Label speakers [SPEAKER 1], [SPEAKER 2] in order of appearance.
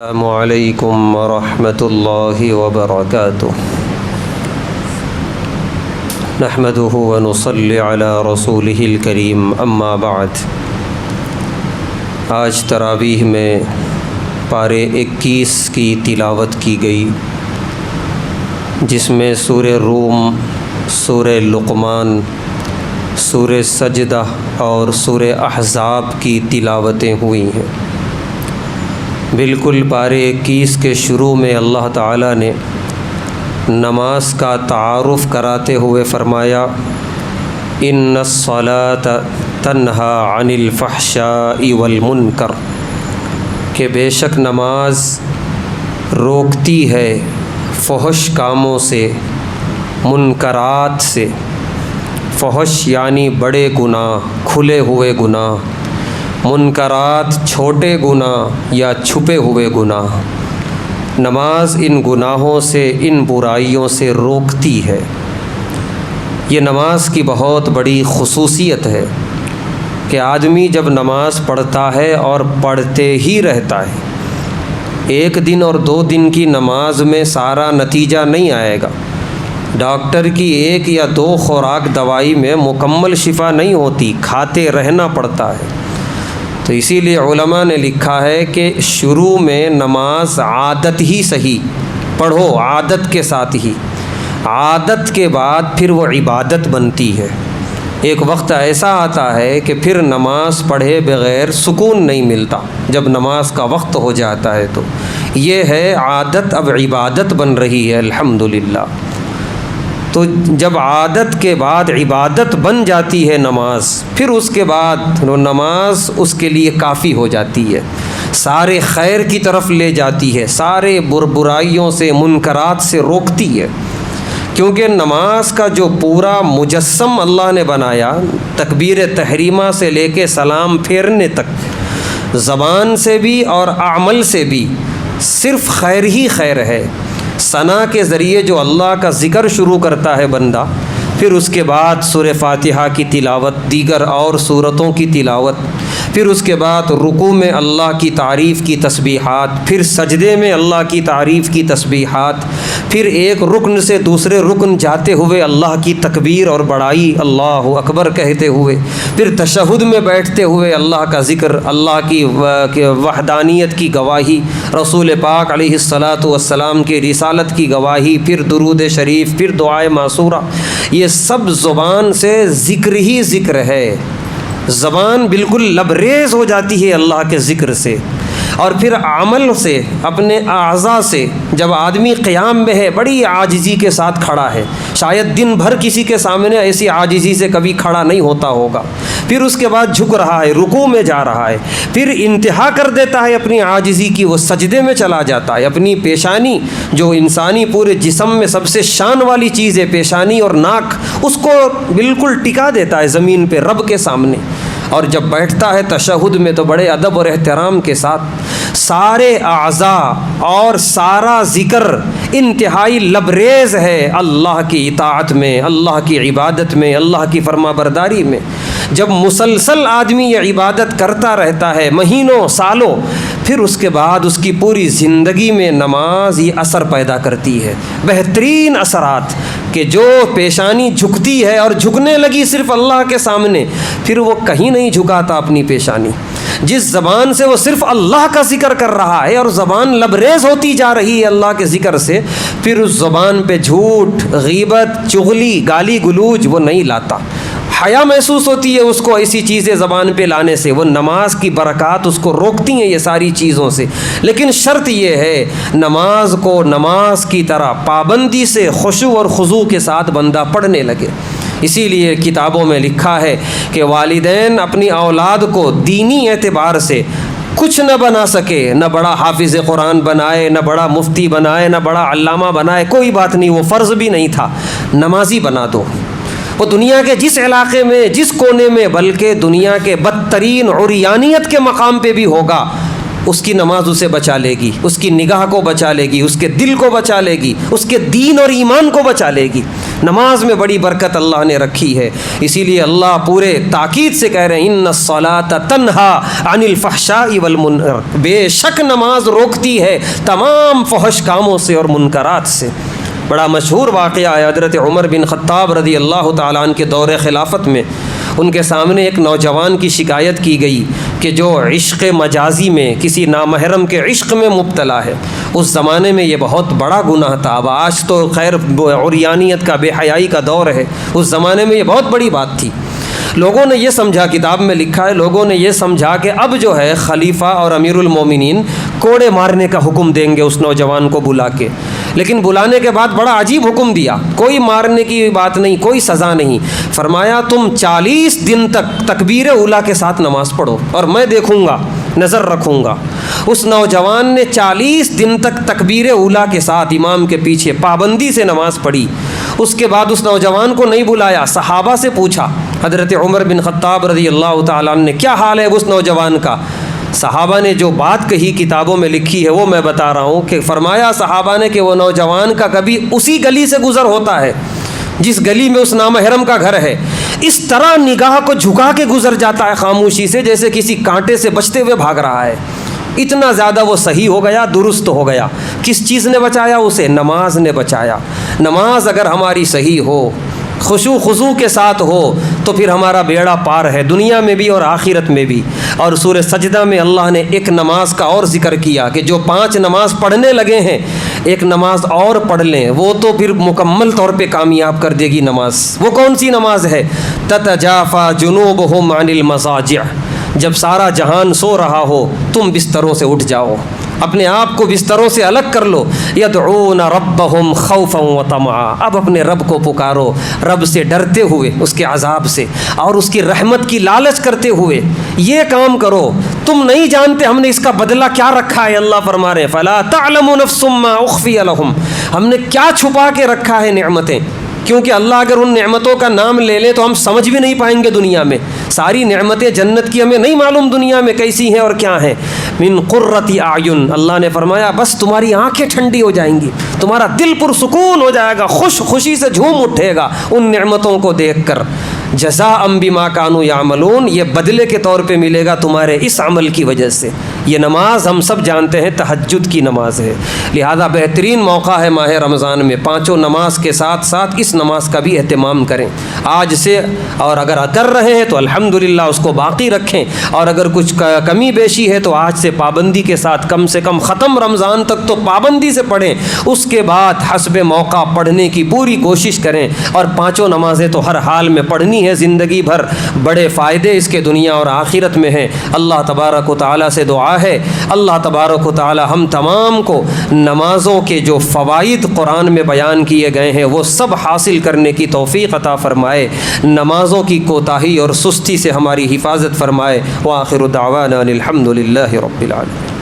[SPEAKER 1] السلام علیکم ورحمۃ اللہ وبرکاتہ نحمده ونصلی علی رسولہ الکریم اما بعد۔ آج تراویح میں پارے 21 کی تلاوت کی گئی، جس میں سورہ روم، سورہ لقمان، سورہ سجدہ اور سورہ احزاب کی تلاوتیں ہوئی ہیں۔ بالکل پارے 21 کے شروع میں اللہ تعالیٰ نے نماز کا تعارف کراتے ہوئے فرمایا ان الصلاۃ تنہی عن الفحشاء والمنکر، کہ بے شک نماز روکتی ہے فحش کاموں سے، منکرات سے۔ فحش یعنی بڑے گناہ، کھلے ہوئے گناہ، منکرات چھوٹے گناہ یا چھپے ہوئے گناہ۔ نماز ان گناہوں سے، ان برائیوں سے روکتی ہے۔ یہ نماز کی بہت بڑی خصوصیت ہے کہ آدمی جب نماز پڑھتا ہے اور پڑھتے ہی رہتا ہے، ایک دن اور 2 دن کی نماز میں سارا نتیجہ نہیں آئے گا۔ ڈاکٹر کی 1 یا 2 خوراک دوائی میں مکمل شفا نہیں ہوتی، کھاتے رہنا پڑتا ہے۔ تو اسی لیے علماء نے لکھا ہے کہ شروع میں نماز عادت ہی صحیح پڑھو، عادت کے ساتھ ہی، عادت کے بعد پھر وہ عبادت بنتی ہے۔ ایک وقت ایسا آتا ہے کہ پھر نماز پڑھے بغیر سکون نہیں ملتا، جب نماز کا وقت ہو جاتا ہے تو یہ ہے عادت اب عبادت بن رہی ہے الحمدللہ۔ تو جب عادت کے بعد عبادت بن جاتی ہے نماز، پھر اس کے بعد نماز اس کے لیے کافی ہو جاتی ہے، سارے خیر کی طرف لے جاتی ہے، سارے برائیوں سے، منکرات سے روکتی ہے۔ کیونکہ نماز کا جو پورا مجسم اللہ نے بنایا، تکبیر تحریمہ سے لے کے سلام پھیرنے تک، زبان سے بھی اور عمل سے بھی صرف خیر ہی خیر ہے۔ ثنا کے ذریعے جو اللہ کا ذکر شروع کرتا ہے بندہ، پھر اس کے بعد سورہ فاتحہ کی تلاوت، دیگر اور سورتوں کی تلاوت، پھر اس کے بعد رکوع میں اللہ کی تعریف کی تسبیحات، پھر سجدے میں اللہ کی تعریف کی تسبیحات، پھر ایک رکن سے دوسرے رکن جاتے ہوئے اللہ کی تکبیر اور بڑائی، اللہ اکبر کہتے ہوئے، پھر تشہد میں بیٹھتے ہوئے اللہ کا ذکر، اللہ کی وحدانیت کی گواہی، رسول پاک علیہ الصلاۃ والسلام کے رسالت کی گواہی، پھر درود شریف، پھر دعائے معصورہ۔ یہ سب زبان سے ذکر ہی ذکر ہے، زبان بالکل لبریز ہو جاتی ہے اللہ کے ذکر سے۔ اور پھر عمل سے، اپنے اعضاء سے، جب آدمی قیام میں ہے، بڑی عاجزی کے ساتھ کھڑا ہے، شاید دن بھر کسی کے سامنے ایسی عاجزی سے کبھی کھڑا نہیں ہوتا ہوگا، پھر اس کے بعد جھک رہا ہے، رکوع میں جا رہا ہے، پھر انتہا کر دیتا ہے اپنی عاجزی کی، وہ سجدے میں چلا جاتا ہے۔ اپنی پیشانی، جو انسانی پورے جسم میں سب سے شان والی چیز ہے، پیشانی اور ناک، اس کو بالکل ٹکا دیتا ہے زمین پہ رب کے سامنے۔ اور جب بیٹھتا ہے تشہد میں تو بڑے ادب اور احترام کے ساتھ سارے اعضاء اور سارا ذکر انتہائی لبریز ہے اللہ کی اطاعت میں، اللہ کی عبادت میں، اللہ کی فرما برداری میں۔ جب مسلسل آدمی یہ عبادت کرتا رہتا ہے مہینوں سالوں، پھر اس کے بعد اس کی پوری زندگی میں نماز یہ اثر پیدا کرتی ہے، بہترین اثرات، کہ جو پیشانی جھکتی ہے اور جھکنے لگی صرف اللہ کے سامنے، پھر وہ کہیں نہیں جھکاتا اپنی پیشانی۔ جس زبان سے وہ صرف اللہ کا ذکر کر رہا ہے اور زبان لبریز ہوتی جا رہی ہے اللہ کے ذکر سے، پھر اس زبان پہ جھوٹ، غیبت، چغلی، گالی گلوچ وہ نہیں لاتا۔ حیا محسوس ہوتی ہے اس کو ایسی چیزیں زبان پہ لانے سے، وہ نماز کی برکات اس کو روکتی ہیں یہ ساری چیزوں سے۔ لیکن شرط یہ ہے نماز کو نماز کی طرح پابندی سے، خشوع اور خضوع کے ساتھ بندہ پڑھنے لگے۔ اسی لیے کتابوں میں لکھا ہے کہ والدین اپنی اولاد کو دینی اعتبار سے کچھ نہ بنا سکے، نہ بڑا حافظ قرآن بنائے، نہ بڑا مفتی بنائے، نہ بڑا علامہ بنائے، کوئی بات نہیں، وہ فرض بھی نہیں تھا، نمازی بنا دو۔ وہ دنیا کے جس علاقے میں، جس کونے میں، بلکہ دنیا کے بدترین عریانیت کے مقام پہ بھی ہوگا، اس کی نماز اسے بچا لے گی، اس کی نگاہ کو بچا لے گی، اس کے دل کو بچا لے گی، اس کے دین اور ایمان کو بچا لے گی۔ نماز میں بڑی برکت اللہ نے رکھی ہے، اسی لیے اللہ پورے تاکید سے کہہ رہے ہیں ان الصلاۃ تنہا عن الفحشاء والمنکر، بے شک نماز روکتی ہے تمام فحش کاموں سے اور منکرات سے۔ بڑا مشہور واقعہ ہے، حضرت عمر بن خطاب رضی اللہ تعالیٰ عنہ کے دور خلافت میں ان کے سامنے ایک نوجوان کی شکایت کی گئی کہ جو عشق مجازی میں کسی نامحرم کے عشق میں مبتلا ہے۔ اس زمانے میں یہ بہت بڑا گناہ تھا، اب آج تو خیر عریانیت کا، بے حیائی کا دور ہے، اس زمانے میں یہ بہت بڑی بات تھی۔ لوگوں نے یہ سمجھا، کتاب میں لکھا ہے، لوگوں نے یہ سمجھا کہ اب جو ہے خلیفہ اور امیر المومنین کوڑے مارنے کا حکم دیں گے اس نوجوان کو بلا کے، لیکن بلانے کے بعد بڑا عجیب حکم دیا، کوئی مارنے کی بات نہیں، کوئی سزا نہیں۔ فرمایا تم 40 دن تک تکبیر اولیٰ کے ساتھ نماز پڑھو اور میں دیکھوں گا، نظر رکھوں گا۔ اس نوجوان نے 40 دن تک تکبیر اولیٰ کے ساتھ امام کے پیچھے پابندی سے نماز پڑھی۔ اس کے بعد اس نوجوان کو نہیں بلایا، صحابہ سے پوچھا، حضرت عمر بن خطاب رضی اللہ تعالیٰ عنہ نے کیا حال ہے اس نوجوان کا؟ صحابہ نے جو بات کہی کتابوں میں لکھی ہے وہ میں بتا رہا ہوں کہ فرمایا صحابہ نے کہ وہ نوجوان کا کبھی اسی گلی سے گزر ہوتا ہے جس گلی میں اس نامحرم کا گھر ہے، اس طرح نگاہ کو جھکا کے گزر جاتا ہے خاموشی سے جیسے کسی کانٹے سے بچتے ہوئے بھاگ رہا ہے۔ اتنا زیادہ وہ صحیح ہو گیا، درست ہو گیا۔ کس چیز نے بچایا اسے؟ نماز نے بچایا۔ نماز اگر ہماری صحیح ہو، خشوع خضوع کے ساتھ ہو، تو پھر ہمارا بیڑا پار ہے، دنیا میں بھی اور آخرت میں بھی۔ اور سورہ سجدہ میں اللہ نے ایک نماز کا اور ذکر کیا کہ جو 5 نماز پڑھنے لگے ہیں، ایک نماز اور پڑھ لیں، وہ تو پھر مکمل طور پہ کامیاب کر دے گی نماز۔ وہ کون سی نماز ہے؟ تتجافى جنوبهم عن المضاجع، جب سارا جہان سو رہا ہو تم بستروں سے اٹھ جاؤ، اپنے آپ کو بستروں سے الگ کر لو۔ یدعون ربهم خوفا وطمعا، اب اپنے رب کو پکارو، رب سے ڈرتے ہوئے، اس کے عذاب سے اور اس کی رحمت کی لالچ کرتے ہوئے یہ کام کرو۔ تم نہیں جانتے ہم نے اس کا بدلہ کیا رکھا ہے، اللہ فرما رہے ہیں فلا تعلم نفس ما اخفی لهم، ہم نے کیا چھپا کے رکھا ہے نعمتیں، کیونکہ اللہ اگر ان نعمتوں کا نام لے لے تو ہم سمجھ بھی نہیں پائیں گے دنیا میں۔ ساری نعمتیں جنت کی ہمیں نہیں معلوم دنیا میں کیسی ہیں اور کیا ہیں۔ من قرۃ اعین، اللہ نے فرمایا بس تمہاری آنکھیں ٹھنڈی ہو جائیں گی، تمہارا دل پرسکون ہو جائے گا، خوشی سے جھوم اٹھے گا ان نعمتوں کو دیکھ کر۔ جزاء بما کانوا یعملون، یہ بدلے کے طور پہ ملے گا تمہارے اس عمل کی وجہ سے۔ یہ نماز ہم سب جانتے ہیں تہجد کی نماز ہے، لہذا بہترین موقع ہے ماہ رمضان میں 5 نماز کے ساتھ ساتھ اس نماز کا بھی اہتمام کریں آج سے، اور اگر کر رہے ہیں تو الحمدللہ اس کو باقی رکھیں، اور اگر کچھ کمی بیشی ہے تو آج سے پابندی کے ساتھ کم سے کم ختم رمضان تک تو پابندی سے پڑھیں، اس کے بعد حسب موقع پڑھنے کی پوری کوشش کریں۔ اور 5 نمازیں تو ہر حال میں پڑھنی ہے زندگی بھر، بڑے فائدے اس کے دنیا اور آخرت میں ہیں۔ اللہ تبارک و تعالیٰ سے دعا ہے اللہ تبارک و تعالیٰ ہم تمام کو نمازوں کے جو فوائد قرآن میں بیان کیے گئے ہیں وہ سب حاصل کرنے کی توفیق عطا فرمائے، نمازوں کی کوتاہی اور سستی سے ہماری حفاظت فرمائے۔ وآخر دعوانا الحمد للہ رب العالمین۔